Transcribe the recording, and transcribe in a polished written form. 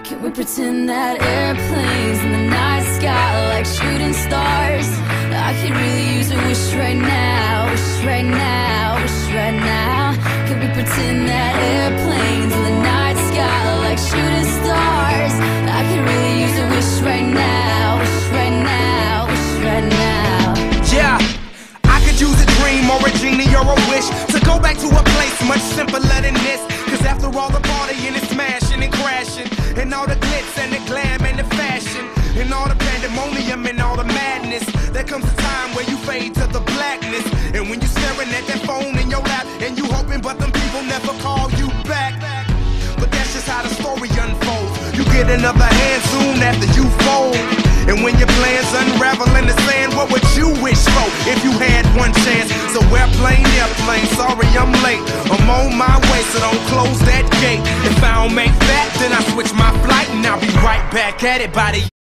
Can we pretend that airplanes in the night sky like shooting stars? I could really use a wish right now, wish right now, wish right now. Can we pretend that airplanes in the night sky like shooting stars? I could really use a wish right now, wish right now, wish right now. Yeah, I could use a dream or a genie or a wish to go back to a place much simpler than this. Cause after all the partying and smashing and crashing, and all the glitz and the glam and the fashion, and all the pandemonium and all the madness, there comes a time where you fade to the blackness. And when you're staring at that phone in your lap, and you hoping but them people never call you back. But that's just how the story unfolds. You get another hand soon after you fold. And when your plans unravel in the sand, what would you wish for if you had one chance? So airplane, sorry I'm late. I'm on my way, so don't close that gate. If I don't make that, then I switch my flight, and I'll be right back at it by the